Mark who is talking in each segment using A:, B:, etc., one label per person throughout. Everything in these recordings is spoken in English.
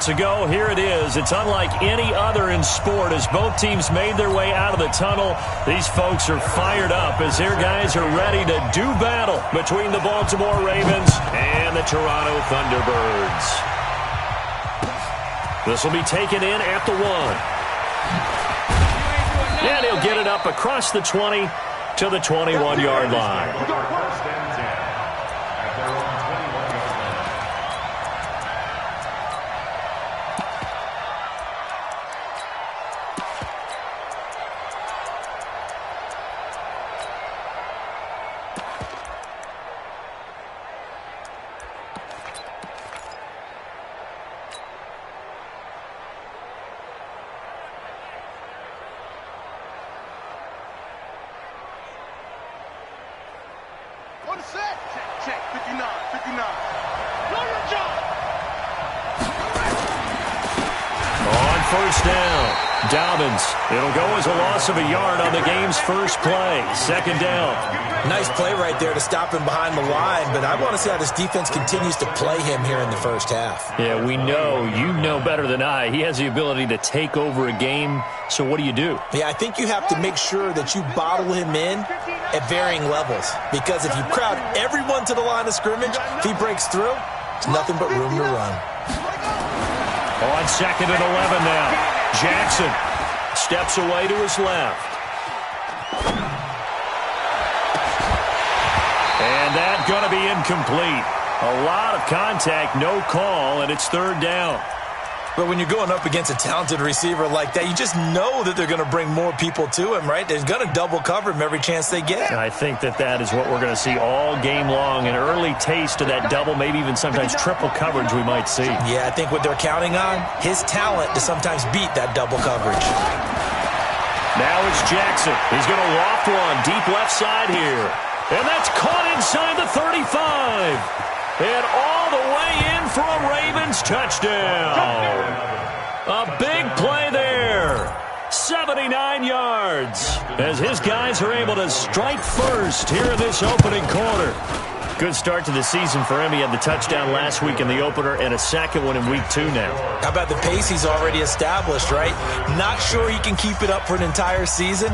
A: minutes ago, here it is. It's unlike any other in sport as both teams made their way out of the tunnel. These folks are fired up as their guys are ready to do battle between the Baltimore Ravens and the Toronto Thunderbirds. This will be taken in at the 1. And he'll get it up across the 20 to the 21-yard line.
B: Check, 59.
A: On first down, Dobbins. It'll go as a loss of a yard on the game's first play. Second down.
C: Nice play right there to stop him behind the line, but I want to see how this defense continues to play him here in the first half.
A: Yeah, we know. You know better than I. He has the ability to take over a game, so what do you do?
C: Yeah, I think you have to make sure that you bottle him in at varying levels, because if you crowd everyone to the line of scrimmage, if he breaks through, it's nothing but room to run.
A: On second and 11 now. Jackson steps away to his left. And that's going to be incomplete. A lot of contact, no call, and it's third down.
C: But when you're going up against a talented receiver like that, you just know that they're going to bring more people to him, right? They're going to double cover him every chance they get.
A: And I think that is what we're going to see all game long. An early taste of that double, maybe even sometimes triple coverage we might see.
C: Yeah, I think what they're counting on, his talent to sometimes beat that double coverage.
A: Now it's Jackson. He's going to loft one deep left side here. And that's caught inside the 35. And all the way in for a Ravens touchdown. A big play there. 79 yards. As his guys are able to strike first here in this opening quarter. Good start to the season for him. He had the touchdown last week in the opener and a second one in week 2 now.
C: How about the pace he's already established, right? Not sure he can keep it up for an entire season,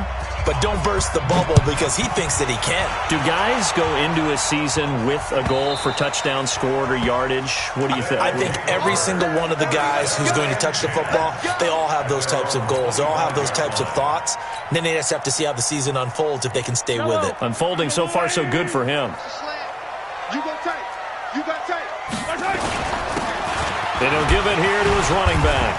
C: but don't burst the bubble because he thinks that he can.
A: Do guys go into a season with a goal for touchdown scored or yardage? What do you think?
C: I think every single one of the guys who's going to touch the football, they all have those types of goals. They all have those types of thoughts. And then they just have to see how the season unfolds if they can stay with it.
A: Unfolding so far so good for him.
B: You got tape.
A: And he'll give it here to his running back.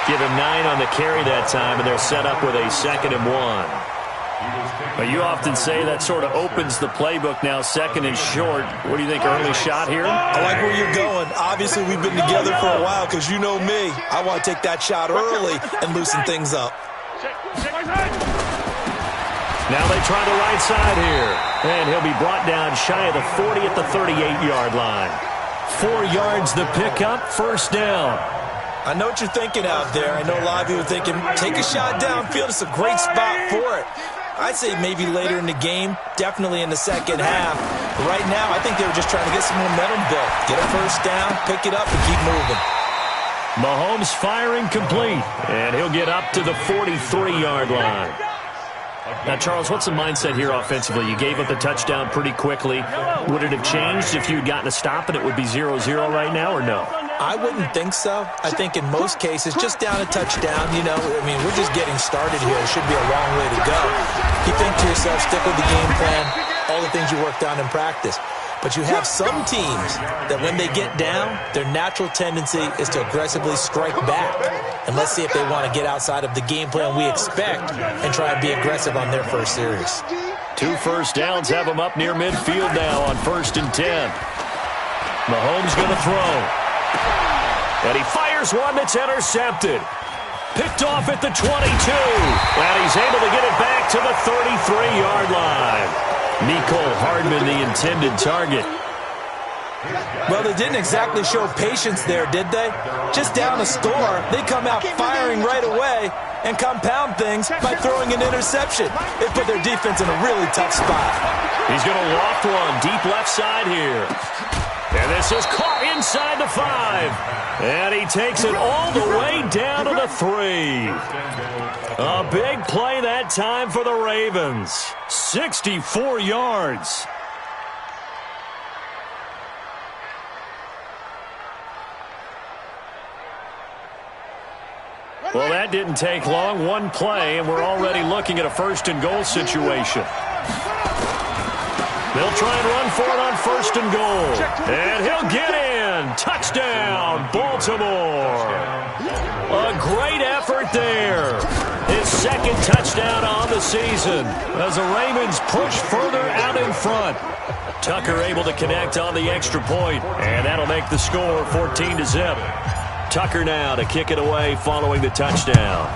A: Give him 9 on the carry that time, and they're set up with a 2nd and 1. But you often say that sort of opens the playbook now, 2nd and short. What do you think, early shot here?
C: I like where you're going. Obviously, we've been together for a while because you know me. I want to take that shot early and loosen things up.
A: Now they try the right side here. And he'll be brought down shy of the 40 at the 38-yard line. 4 yards the pickup, first down.
C: I know what you're thinking out there. I know a lot of you are thinking, take a shot downfield. It's a great spot for it. I'd say maybe later in the game, definitely in the second half. But right now, I think they were just trying to get some momentum built. Get a first down, pick it up, and keep moving.
A: Mahomes firing complete. And he'll get up to the 43-yard line. Now, Charles, what's the mindset here offensively? You gave up the touchdown pretty quickly. Would it have changed if you had gotten a stop and it would be 0-0 right now, or no?
C: I wouldn't think so. I think in most cases, just down a touchdown, you know, I mean, we're just getting started here. It should be a long way to go. You think to yourself, stick with the game plan, all the things you worked on in practice. But you have some teams that when they get down, their natural tendency is to aggressively strike back. And let's see if they want to get outside of the game plan we expect and try and be aggressive on their first series.
A: 2 first downs have them up near midfield now on 1st and 10. Mahomes going to throw. And he fires one that's intercepted. Picked off at the 22. And he's able to get it back to the 33-yard line. Mecole Hardman, the intended target.
C: Well, they didn't exactly show patience there, did they? Just down a score, they come out firing right away and compound things by throwing an interception. They put their defense in a really tough spot.
A: He's going to loft one deep left side here. And this is caught inside the 5. And he takes it all the way down to the 3. A big play that time for the Ravens. 64 yards. Well, that didn't take long. One play, and we're already looking at a first-and-goal situation. They'll try and run for it on first and goal. And he'll get in. Touchdown, Baltimore. A great effort there. His second touchdown on the season as the Ravens push further out in front. Tucker able to connect on the extra point, and that'll make the score 14-0. Tucker now to kick it away following the touchdown.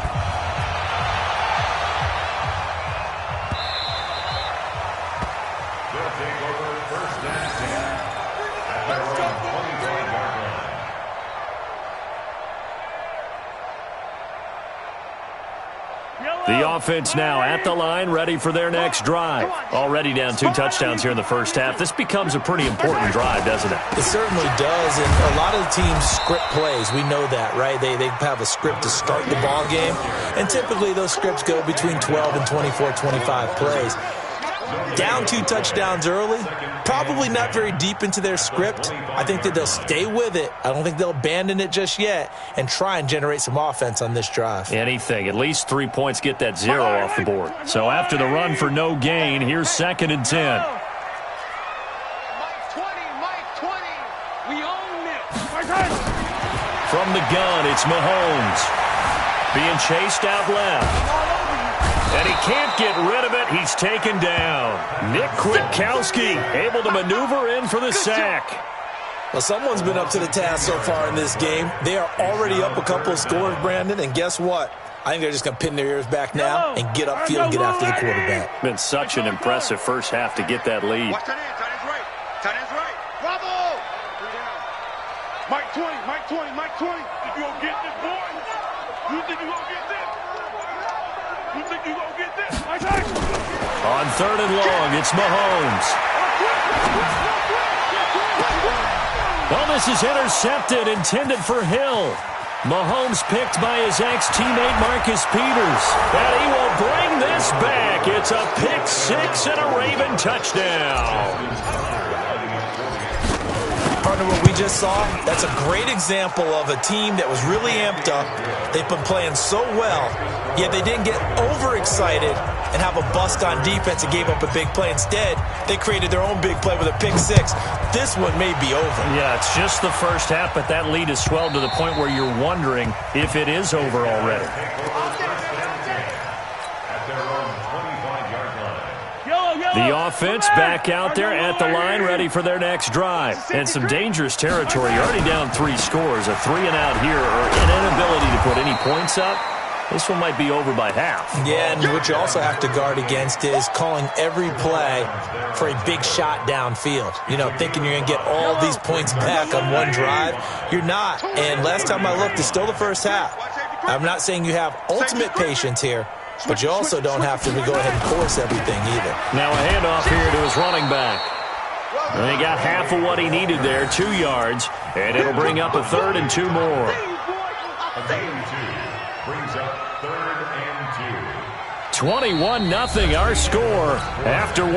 A: The offense now at the line, ready for their next drive. Already down 2 touchdowns here in the first half. This becomes a pretty important drive, doesn't it?
C: It certainly does, and a lot of the teams script plays. We know that, right? They have a script to start the ball game, and typically those scripts go between 12 and 24, 25 plays. Down 2 touchdowns early, probably not very deep into their script. I think that they'll stay with it. I don't think they'll abandon it just yet and try and generate some offense on this drive.
A: Anything. At least 3 points get that 0 off the board. So after the run for no gain, here's 2nd and 10.
B: Mike 20. We own this.
A: From the gun, it's Mahomes. Being chased out left. And he can't get rid of it. He's taken down. Nick Kwiatkowski able to maneuver in for the sack.
C: Well, someone's been up to the task so far in this game. They are already up a couple of scores, Brandon, and guess what? I think they're just going to pin their ears back now and get upfield and get after the quarterback.
A: Been such an impressive first half to get that lead.
B: Watch that end. Tight end's right. Tight end's right. Bravo! Mike 20. Think you gonna get this, boy? You think you gonna get this? You think you gonna get this?
A: On 3rd and long, it's Mahomes. Well, this is intercepted, intended for Hill. Mahomes picked by his ex-teammate Marcus Peters. And he will bring this back. It's a pick 6 and a Raven touchdown.
C: Partner, what we just saw, that's a great example of a team that was really amped up. They've been playing so well, yet they didn't get overexcited and have a bust on defense and gave up a big play. Instead, they created their own big play with a pick 6. This one may be over.
A: Yeah, it's just the first half, but that lead has swelled to the point where you're wondering if it is over already. The offense back out there at the line, ready for their next drive. And some dangerous territory. You're already down 3 scores. A 3-and-out here, or an inability to put any points up. This one might be over by half.
C: Yeah, and what you also have to guard against is calling every play for a big shot downfield. You know, thinking you're going to get all these points back on one drive. You're not. And last time I looked, it's still the first half. I'm not saying you have ultimate patience here, but you also don't have to go ahead and force everything either.
A: Now a handoff here to his running back. And he got half of what he needed there, 2 yards, and it'll bring up a 3rd and 2 more.
D: A 3rd and 2 brings up 3rd and 2.
A: 21-0 our score after 1.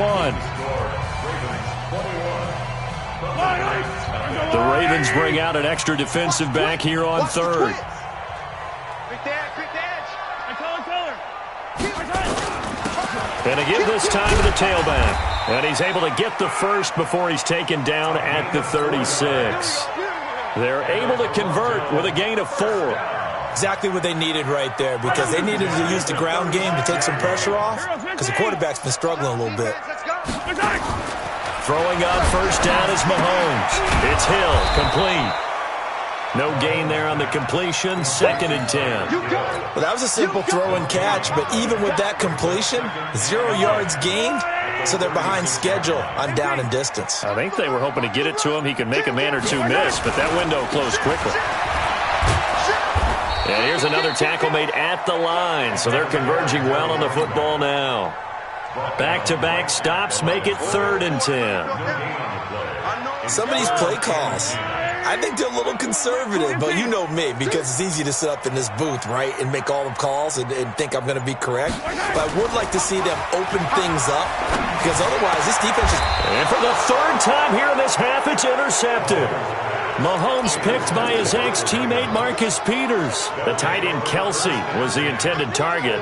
A: The Ravens bring out an extra defensive back here on 3rd. And to give this time to the tailback. And he's able to get the first before he's taken down at the 36. They're able to convert with a gain of 4.
C: Exactly what they needed right there, because they needed to use the ground game to take some pressure off, because the quarterback's been struggling a little bit.
A: Throwing on first down is Mahomes. It's Hill, complete. No gain there on the completion, 2nd and 10.
C: Well, that was a simple throw and catch, but even with that completion, 0 yards gained, so they're behind schedule on down and distance.
A: I think they were hoping to get it to him. He could make a man or two miss, but that window closed quickly. And here's another tackle made at the line, so they're converging well on the football now. Back-to-back stops make it 3rd and 10.
C: Some of these play calls, I think they're a little conservative, but you know me, because it's easy to sit up in this booth, right, and make all the calls and think I'm going to be correct. But I would like to see them open things up, because otherwise this defense is...
A: And for the third time here in this half, it's intercepted. Mahomes picked by his ex-teammate Marcus Peters. The tight end Kelsey was the intended target.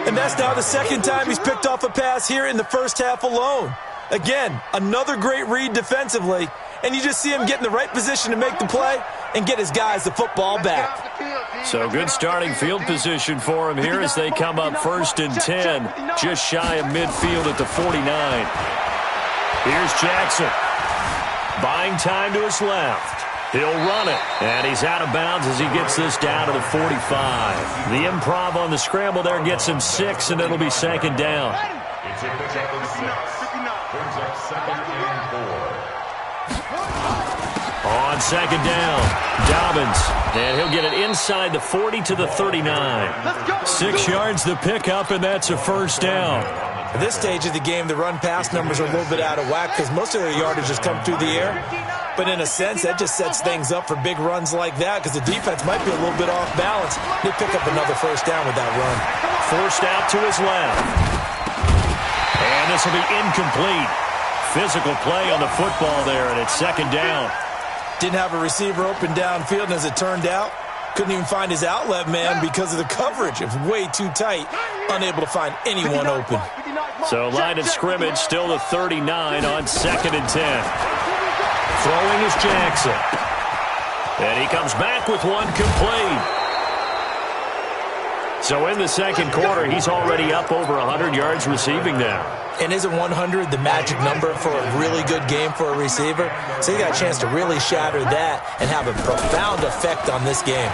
C: And that's now the second time he's picked off a pass here in the first half alone. Again, another great read defensively, and you just see him get in the right position to make the play and get his guys the football back.
A: So good starting field position for him here as they come up 1st and 10, just shy of midfield at the 49. Here's Jackson. Buying time to his left. He'll run it, and he's out of bounds as he gets this down to the 45. The improv on the scramble there gets him 6, and it'll be 2nd down.
D: It's a pickup of 6. Brings up 2nd and 4.
A: On 2nd down, Dobbins, and he'll get it inside the 40 to the 39. 6 yards the pickup, and that's a 1st down.
C: At this stage of the game, the run-pass numbers are a little bit out of whack because most of their yardage has come through the air. But in a sense, that just sets things up for big runs like that because the defense might be a little bit off balance. They pick up another 1st down with that run.
A: Forced out to his left. And this will be incomplete. Physical play on the football there, and it's 2nd down.
C: Didn't have a receiver open downfield, and as it turned out, couldn't even find his outlet man because of the coverage. It was way too tight, unable to find anyone open.
A: So line of scrimmage still the 39 on 2nd and 10. Throwing is Jackson. And he comes back with one complete. So in the 2nd quarter, he's already up over 100 yards receiving now.
C: And isn't 100 the magic number for a really good game for a receiver? So he got a chance to really shatter that and have a profound effect on this game.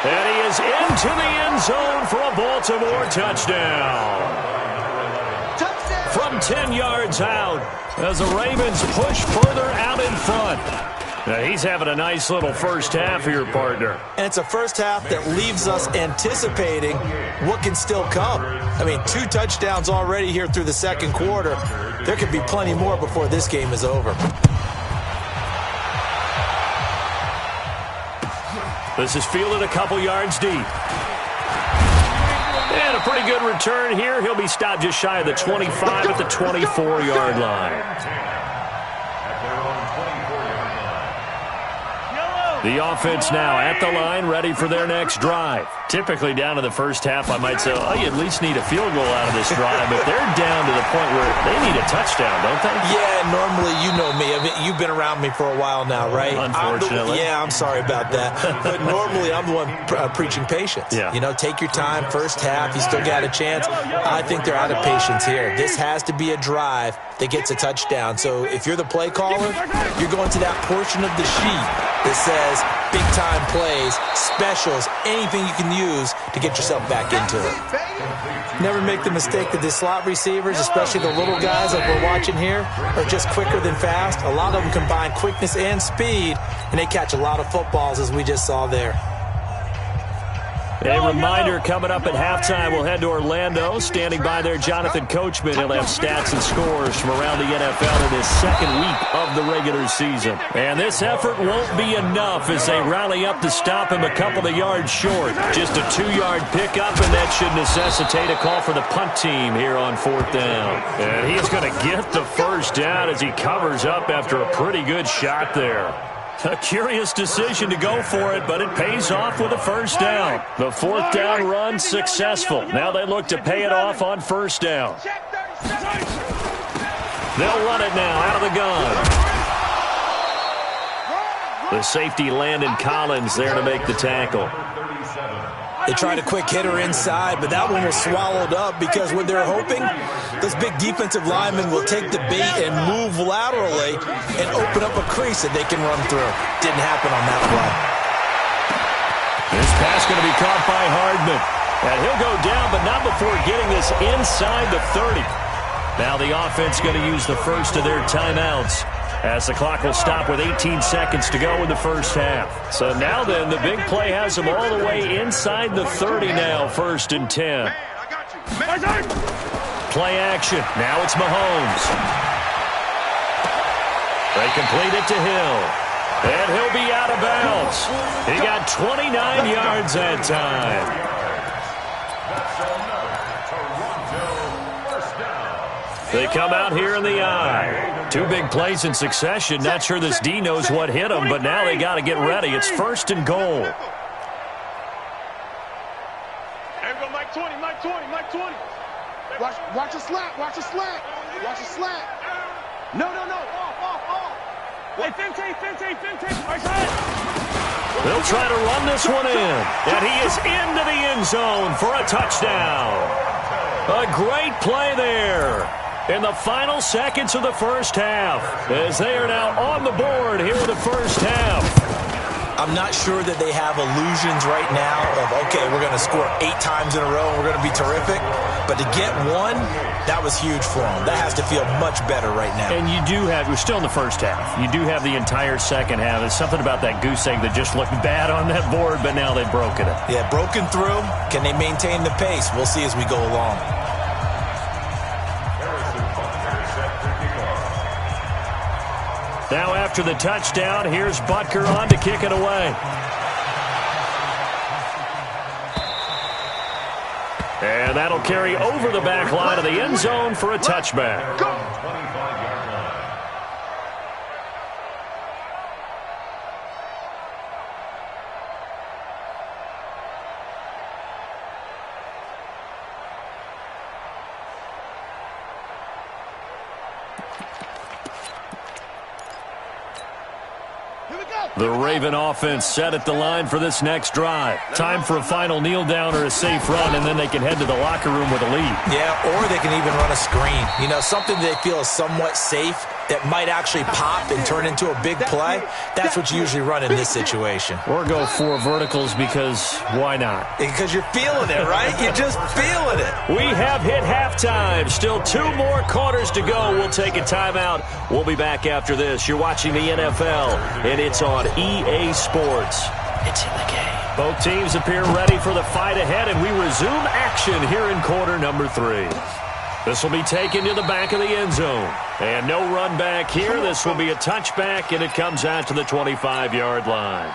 A: And he is into the end zone for a Baltimore touchdown. From 10 yards out as the Ravens push further out in front. Now he's having a nice little first half here, partner.
C: And it's a first half that leaves us anticipating what can still come. I mean, 2 touchdowns already here through the 2nd quarter. There could be plenty more before this game is over.
A: This is fielded a couple yards deep. And a pretty good return here. He'll be stopped just shy of the 25 at the 24-yard line. The offense now at the line, ready for their next drive. Typically down to the first half, I might say, oh, you at least need a field goal out of this drive. But they're down to the point where they need a touchdown, don't they?
C: Yeah, normally, you know me. I mean, you've been around me for a while now, right?
A: Unfortunately.
C: I'm sorry about that. But normally, I'm the one preaching patience.
A: Yeah.
C: You know, take your time. First half, you still got a chance. I think they're out of patience here. This has to be a drive that gets a touchdown. So if you're the play caller, you're going to that portion of the sheet that says big-time plays, specials, anything you can use to get yourself back into it. Never make the mistake that the slot receivers, especially the little guys like we're watching here, are just quicker than fast. A lot of them combine quickness and speed, and they catch a lot of footballs, as we just saw there.
A: A reminder, coming up at halftime, we'll head to Orlando. Standing by there, Jonathan Coachman. He'll have stats and scores from around the NFL in his 2nd week of the regular season. And this effort won't be enough as they rally up to stop him a couple of yards short. Just a 2-yard pickup, and that should necessitate a call for the punt team here on 4th down. And he's going to get the first down as he covers up after a pretty good shot there. A curious decision to go for it, but it pays off with a first down. The 4th down run successful. Now they look to pay it off on 1st down. They'll run it now out of the gun. The safety Landon Collins there to make the tackle.
C: They tried a quick hitter inside, but that one was swallowed up because what they're hoping, those big defensive linemen will take the bait and move laterally and open up a crease that they can run through. Didn't happen on that play.
A: This pass going to be caught by Hardman. And he'll go down, but not before getting this inside the 30. Now the offense going to use the first of their timeouts, as the clock will stop with 18 seconds to go in the first half. So now then, the big play has them all the way inside the 30 now, 1st and 10. Play action. Now it's Mahomes. They complete it to Hill. And he'll be out of bounds. He got 29 yards that time. They come out here in the I. 2 big plays in succession. Not sure this D knows what hit them, but now they got to get ready. It's 1st and goal.
B: Everybody, Mike 20, Mike 20, Mike 20. Watch a slant, watch a slant, watch a slant. No. Off. Hey, Finte, right side.
A: They'll try to run this one in. And he is into the end zone for a touchdown. A great play there in the final seconds of the first half, as they are now on the board here in the first half.
C: I'm not sure that they have illusions right now of, okay, we're going to score 8 times in a row and we're going to be terrific. But to get one, that was huge for them. That has to feel much better right now.
A: And you do have, we're still in the first half. You do have the entire second half. There's something about that goose egg that just looked bad on that board, but now they've broken it.
C: Yeah, broken through. Can they maintain the pace? We'll see as we go along.
A: Now after the touchdown, here's Butker on to kick it away. And that'll carry over the back line of the end zone for a touchback.
B: Go!
A: The Raven offense set at the line for this next drive. Time for a final kneel down or a safe run, and then they can head to the locker room with a lead.
C: Yeah, or they can even run a screen. You know, something they feel is somewhat safe that might actually pop and turn into a big play. That's what you usually run in this situation.
A: Or go 4 verticals because why not?
C: Because you're feeling it, right? You're just feeling it.
A: We have hit halftime. Still 2 more quarters to go. We'll take a timeout. We'll be back after this. You're watching the NFL, and it's on EA Sports. It's in the game. Both teams appear ready for the fight ahead, and we resume action here in quarter number 3. This will be taken to the back of the end zone. And no run back here. This will be a touchback, and it comes out to the 25-yard line.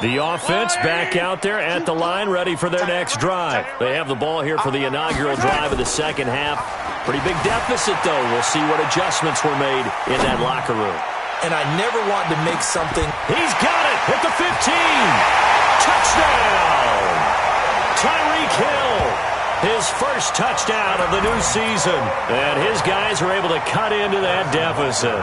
A: The offense back out there at the line, ready for their next drive. They have the ball here for the inaugural drive of the second half. Pretty big deficit, though. We'll see what adjustments were made in that locker room.
C: And I never want to make something.
A: He's got it at the 15. Touchdown! Tyreek Hill, his first touchdown of the new season. And his guys are able to cut into that deficit.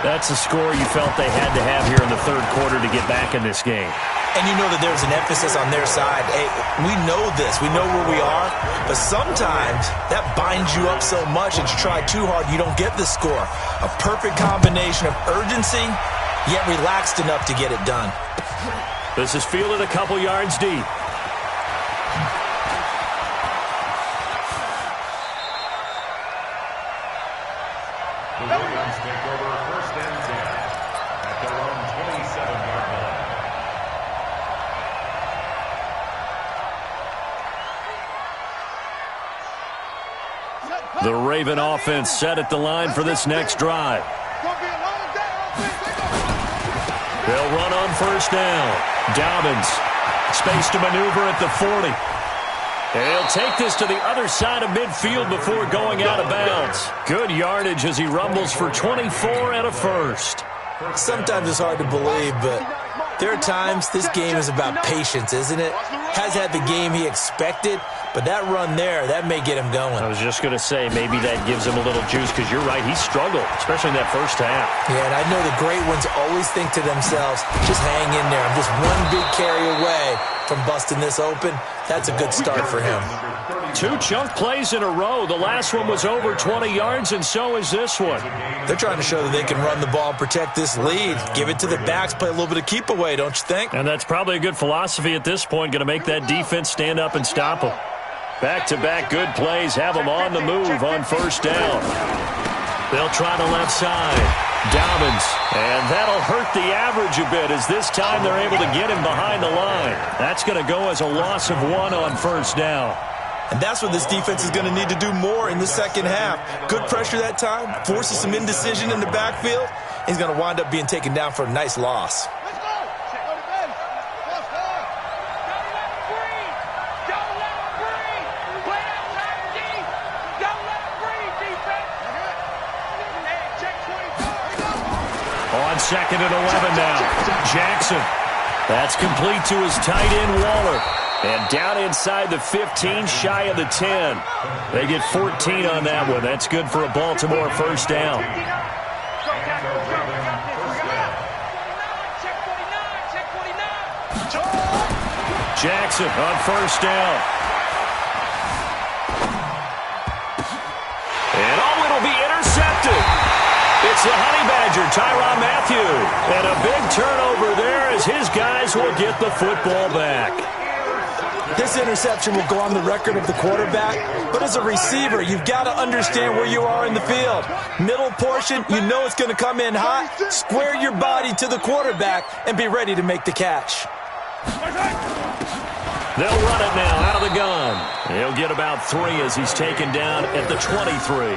A: That's the score you felt they had to have here in the third quarter to get back in this game.
C: And you know that there's an emphasis on their side. Hey, we know this. We know where we are. But sometimes that binds you up so much that you try too hard, you don't get the score. A perfect combination of urgency, yet relaxed enough to get it done.
A: This is fielded a couple yards deep.
D: The Ravens take over 1st and 10 at their own 27-yard line.
A: The Raven offense set at the line for this next drive. They'll run on 1st down. Dobbins, space to maneuver at the 40. And he'll take this to the other side of midfield before going out of bounds. Good yardage as he rumbles for 24 and a first.
C: Sometimes it's hard to believe, but there are times this game is about patience, isn't it? Has had the game he expected, but that run there, that may get him going.
A: I was just going to say, maybe that gives him a little juice, because you're right, he struggled, especially in that first half.
C: Yeah, and I know the great ones always think to themselves, just hang in there. I'm just one big carry away from busting this open. That's a good start for him.
A: 2 chunk plays in a row. The last one was over 20 yards, and so is this one.
C: They're trying to show that they can run the ball and protect this lead. Give it to the backs, play a little bit of keep away, don't you think?
A: And that's probably a good philosophy at this point, going to make that defense stand up and stop them. Back-to-back good plays have them on the move on 1st down. They'll try the left side. Dobbins, and that'll hurt the average a bit as this time they're able to get him behind the line. That's going to go as a loss of 1 on 1st down.
C: And that's what this defense is going to need to do more in the second half. Good pressure that time, forces some indecision in the backfield. He's going to wind up being taken down for a nice loss.
A: On 2nd and 11 now. Jackson. That's complete to his tight end, Waller. And down inside the 15, shy of the 10. They get 14 on that one. That's good for a Baltimore first down. Jackson on first down. And it'll be intercepted. It's the Honey Badger, Tyrann Mathieu. And a big turnover there as his guys will get the football back.
C: This interception will go on the record of the quarterback, but as a receiver, you've got to understand where you are in the field. Middle portion, you know it's going to come in hot. Square your body to the quarterback and be ready to make the catch.
A: They'll run it now out of the gun. He'll get about 3 as he's taken down at the 23.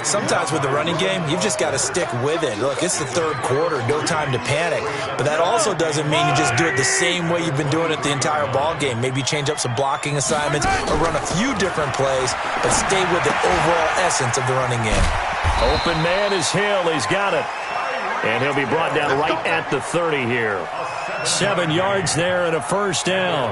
C: Sometimes with the running game, you've just got to stick with it. Look, it's the third quarter, no time to panic. But that also doesn't mean you just do it the same way you've been doing it the entire ball game. Maybe change up some blocking assignments or run a few different plays, but stay with the overall essence of the running game.
A: Open man is Hill. He's got it. And he'll be brought down right at the 30 here. 7 yards there and a first down.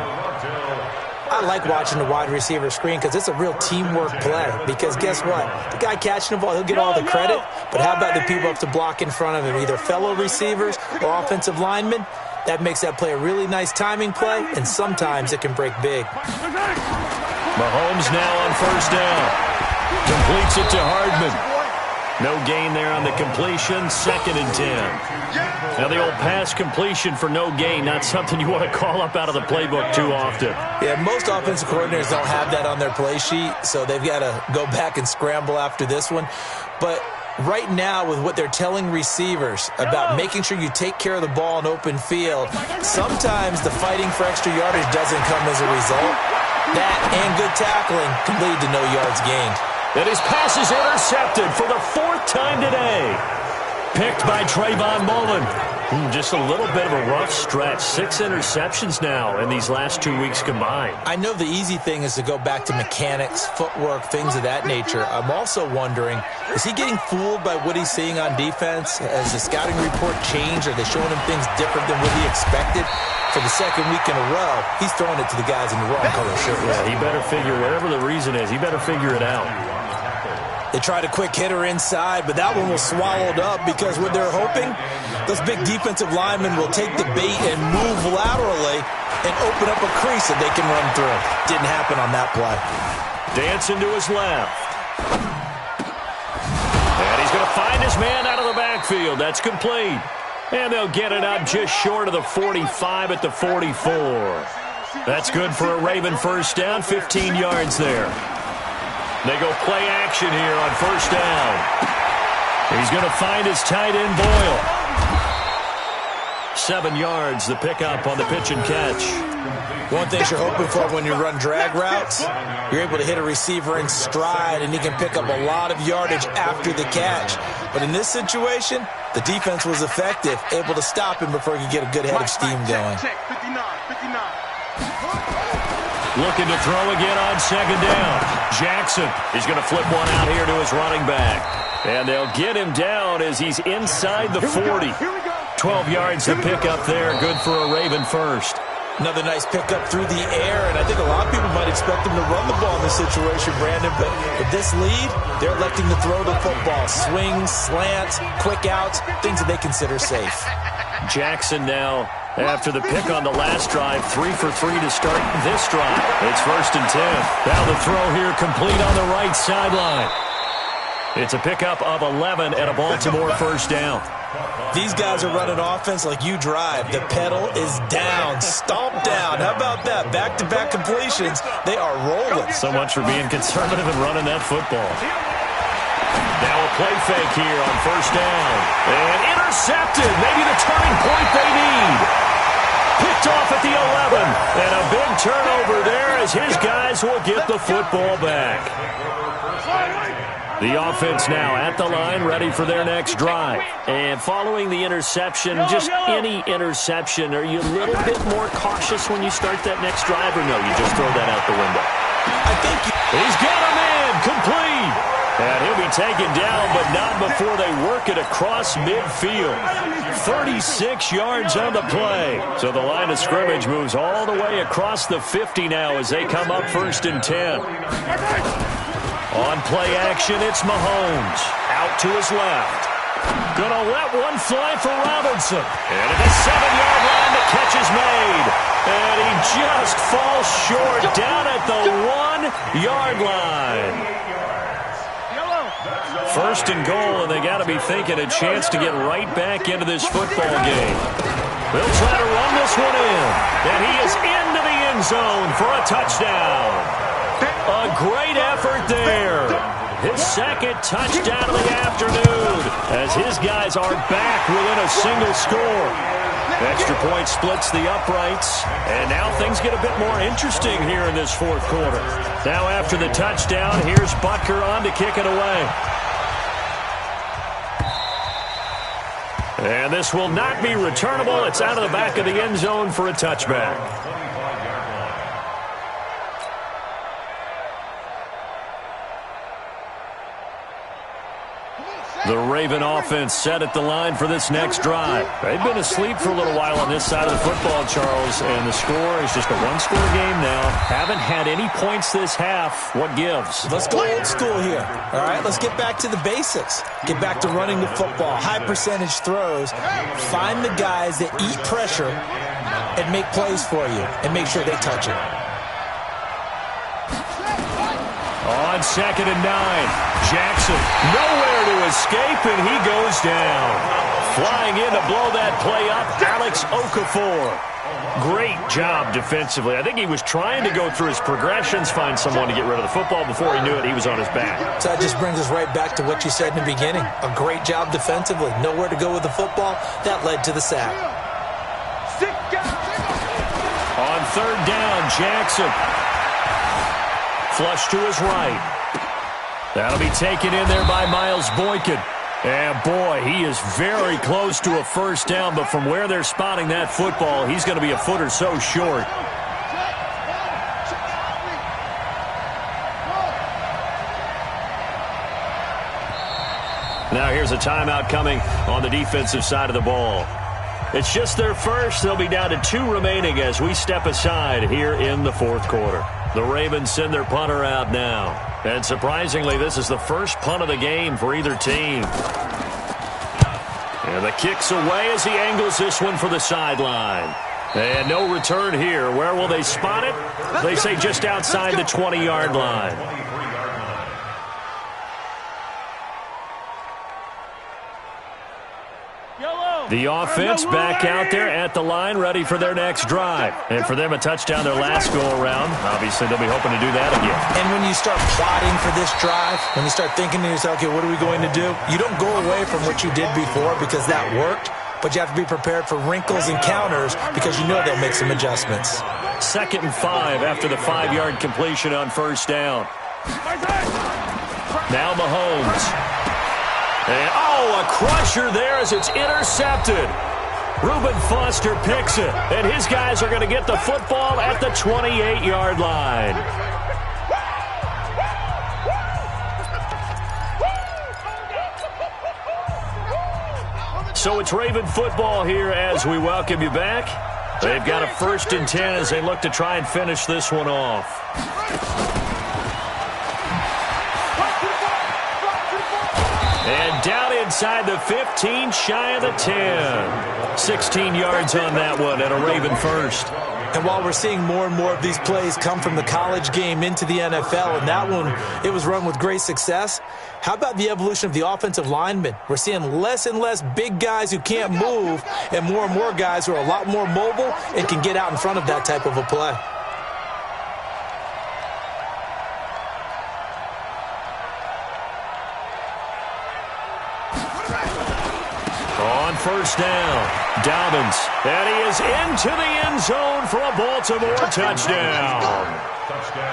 C: I like watching the wide receiver screen because it's a real teamwork play. Because guess what? The guy catching the ball, he'll get all the credit. But how about the people up to block in front of him, either fellow receivers or offensive linemen? That makes that play a really nice timing play, and sometimes it can break big.
A: Mahomes now on first down. Completes it to Hardman. No gain there on the completion, 2nd and 10. Now the old pass completion for no gain, not something you want to call up out of the playbook too often.
C: Yeah, most offensive coordinators don't have that on their play sheet, so they've got to go back and scramble after this one. But right now, with what they're telling receivers about making sure you take care of the ball in open field, sometimes the fighting for extra yardage doesn't come as a result. That and good tackling can lead to no yards gained.
A: And his pass is intercepted for the 4th time today. Picked by Trayvon Mullen. Just a little bit of a rough stretch. 6 interceptions now in these last 2 weeks combined.
C: I know the easy thing is to go back to mechanics, footwork, things of that nature. I'm also wondering, is he getting fooled by what he's seeing on defense? Has the scouting report changed? Are they showing him things different than what he expected? For the 2nd week in a row, he's throwing it to the guys in the wrong color shirt.
A: Yeah, he better figure, whatever the reason is, he better figure it out.
C: They tried a quick hitter inside, but that one was swallowed up because what they're hoping, those big defensive linemen will take the bait and move laterally and open up a crease that they can run through. Didn't happen on that play.
A: Dancing to his left. And he's going to find his man out of the backfield. That's complete. And they'll get it out just short of the 45 at the 44. That's good for a Raven first down, 15 yards there. They go play action here on first down. He's going to find his tight end, Boyle. 7 yards, the pickup on the pitch and catch.
C: One thing you're hoping for when you run drag routes, you're able to hit a receiver in stride, and he can pick up a lot of yardage after the catch. But in this situation, the defense was effective, able to stop him before he could get a good head of steam going.
A: Looking to throw again on 2nd down. Jackson is going to flip one out here to his running back. And they'll get him down as he's inside the 40. 12 yards to pick up there. Good for a Raven first.
C: Another nice pickup through the air, and I think a lot of people might expect him to run the ball in this situation, Brandon, but with this lead, they're electing to throw the football. Swings, slants, quick outs, things that they consider safe.
A: Jackson now, after the pick on the last drive, 3 for 3 to start this drive. It's 1st and 10. Now the throw here complete on the right sideline. It's a pickup of 11 and a Baltimore first down.
C: These guys are running offense like you drive. The pedal is down, stomp down. How about that? Back-to-back completions. They are rolling.
A: So much for being conservative and running that football. Now a play fake here on 1st down. And intercepted. Maybe the turning point they need. Picked off at the 11. And a big turnover there as his guys will get the football back. The offense now at the line, ready for their next drive. And following the interception, just any interception, are you a little bit more cautious when you start that next drive, or no, you just throw that out the window?
C: I think
A: he's got a man, complete. And he'll be taken down, but not before they work it across midfield. 36 yards on the play. So the line of scrimmage moves all the way across the 50 now as they come up 1st and 10. On play action, it's Mahomes. Out to his left. Gonna let one fly for Robinson. And at the 7-yard line, the catch is made. And he just falls short down at the 1-yard line. 1st and goal, and they got to be thinking a chance to get right back into this football game. They'll try to run this one in. And he is into the end zone for a touchdown. A great effort there. His second touchdown of the afternoon as his guys are back within a single score. Extra point splits the uprights, and now things get a bit more interesting here in this 4th quarter. Now after the touchdown, here's Butker on to kick it away. And this will not be returnable. It's out of the back of the end zone for a touchback. The Raven offense set at the line for this next drive. They've been asleep for a little while on this side of the football, Charles, and the score is just a one-score game now. Haven't had any points this half. What gives?
C: Let's go old school here. All right, let's get back to the basics. Get back to running the football, high-percentage throws. Find the guys that eat pressure and make plays for you and make sure they touch it.
A: On 2nd and 9. Jackson nowhere to escape, and he goes down. Flying in to blow that play up, Alex Okafor. Great job defensively. I think he was trying to go through his progressions, find someone to get rid of the football. Before he knew it, he was on his back.
C: So that just brings us right back to what you said in the beginning. A great job defensively. Nowhere to go with the football. That led to the sack.
A: On 3rd down, Jackson. Flush to his right. That'll be taken in there by Miles Boykin. And, boy, he is very close to a 1st down, but from where they're spotting that football, he's going to be a foot or so short. Now here's a timeout coming on the defensive side of the ball. It's just their first. They'll be down to 2 remaining as we step aside here in the 4th quarter. The Ravens send their punter out now. And surprisingly, this is the first punt of the game for either team. And the kick's away as he angles this one for the sideline. And no return here. Where will they spot it? They say just outside the 20-yard line. The offense back out there at the line, ready for their next drive. And for them, a touchdown their last go-around. Obviously, they'll be hoping to do that again.
C: And when you start plotting for this drive, when you start thinking to yourself, okay, what are we going to do? You don't go away from what you did before because that worked, but you have to be prepared for wrinkles and counters because you know they'll make some adjustments.
A: 2nd and 5 after the 5-yard completion on 1st down. Now Mahomes. And, a crusher there as it's intercepted. Reuben Foster picks it, and his guys are going to get the football at the 28-yard line. So it's Raven football here as we welcome you back. They've got a 1st and 10 as they look to try and finish this one off. And down inside the 15, shy of the 10. 16 yards on that one and a Raven first.
C: And while we're seeing more and more of these plays come from the college game into the NFL, and that one, it was run with great success, how about the evolution of the offensive linemen? We're seeing less and less big guys who can't move and more guys who are a lot more mobile and can get out in front of that type of a play.
A: On first down, Dobbins, and he is into the end zone for a Baltimore touchdown.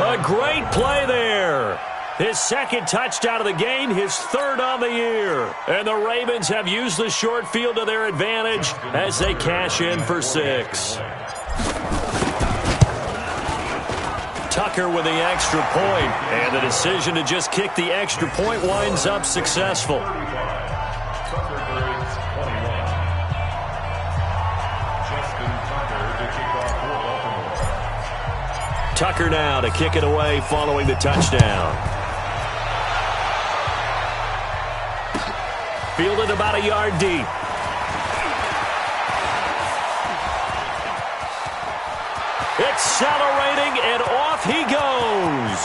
A: A great play there. His second touchdown of the game, his third on the year. And the Ravens have used the short field to their advantage as they cash in for 6. Tucker with the extra point, and the decision to just kick the extra point winds up successful. Tucker now to kick it away following the touchdown. Fielded about a yard deep. Accelerating, and off he goes.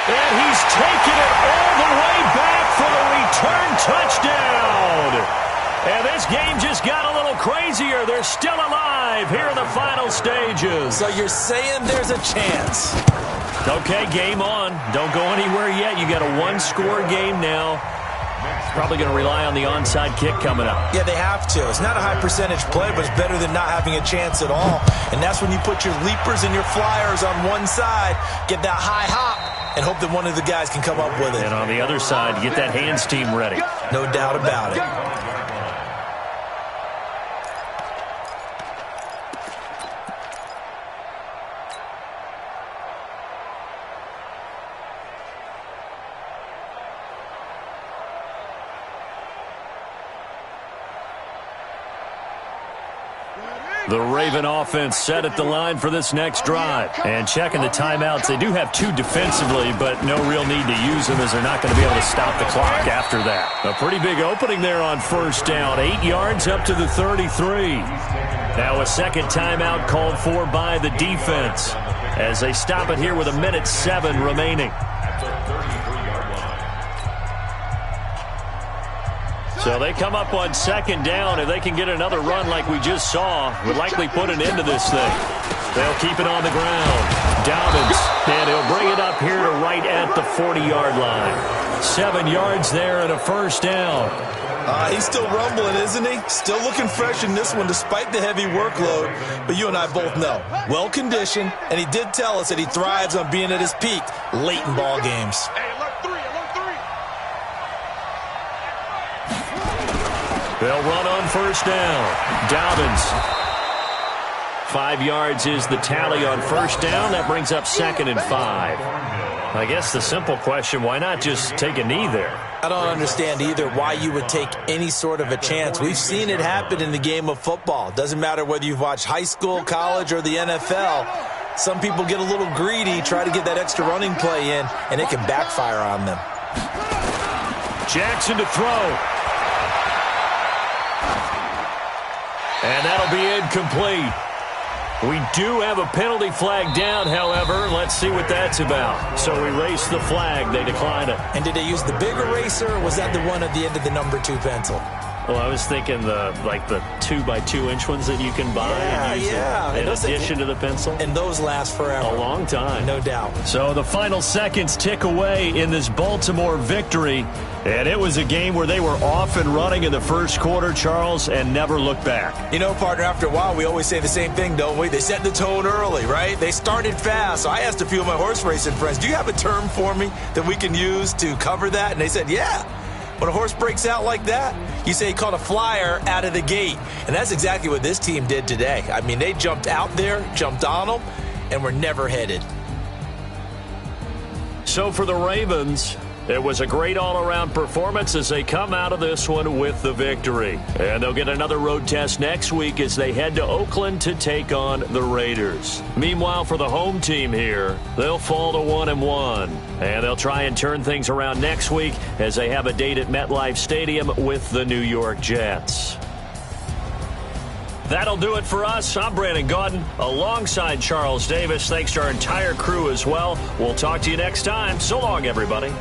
A: And he's taken it all the way back for the return touchdown. And this game just got a little crazier. They're still alive here in the final stages.
C: So you're saying there's a chance.
A: Okay, game on. Don't go anywhere yet. You got a one-score game now. Probably going to rely on the onside kick coming up.
C: Yeah, they have to. It's not a high percentage play, but it's better than not having a chance at all. And that's when you put your leapers and your flyers on one side, get that high hop, and hope that one of the guys can come up with it.
A: And on the other side, get that hands team ready.
C: No doubt about it.
A: The Raven offense set at the line for this next drive. And checking the timeouts, they do have 2 defensively, but no real need to use them as they're not going to be able to stop the clock after that. A pretty big opening there on first down. 8 yards up to the 33. Now a second timeout called for by the defense as they stop it here with 1:07 remaining. So they come up on second down. If they can get another run like we just saw, would likely put an end to this thing. They'll keep it on the ground. Dobbins, and he'll bring it up here to right at the 40-yard line. 7 yards there and a first down.
C: He's still rumbling, isn't he? Still looking fresh in this one despite the heavy workload. But you and I both know, well-conditioned, and he did tell us that he thrives on being at his peak late in ball games.
A: They'll run on first down. Dobbins. 5 yards is the tally on first down. That brings up 2nd and 5. I guess the simple question, why not just take a knee there?
C: I don't understand either why you would take any sort of a chance. We've seen it happen in the game of football. Doesn't matter whether you've watched high school, college, or the NFL. Some people get a little greedy, try to get that extra running play in, and it can backfire on them.
A: Jackson to throw. And that'll be incomplete. We do have a penalty flag down, however. Let's see what that's about. So we erase the flag. They decline it.
C: And did they use the big eraser, or was that the one at the end of the number 2 pencil?
A: Well, I was thinking the 2x2-inch ones that you can buy and use in addition to the pencil.
C: And those last forever.
A: A long time.
C: No doubt.
A: So the final seconds tick away in this Baltimore victory. And it was a game where they were off and running in the first quarter, Charles, and never looked back.
C: You know, partner, after a while, we always say the same thing, don't we? They set the tone early, right? They started fast. So I asked a few of my horse racing friends, do you have a term for me that we can use to cover that? And they said, yeah. When a horse breaks out like that, you say he caught a flyer out of the gate. And that's exactly what this team did today. I mean, they jumped out there, jumped on them, and were never headed.
A: So for the Ravens, it was a great all-around performance as they come out of this one with the victory. And they'll get another road test next week as they head to Oakland to take on the Raiders. Meanwhile, for the home team here, they'll fall to 1-1. And they'll try and turn things around next week as they have a date at MetLife Stadium with the New York Jets. That'll do it for us. I'm Brandon Gaudin alongside Charles Davis. Thanks to our entire crew as well. We'll talk to you next time. So long, everybody.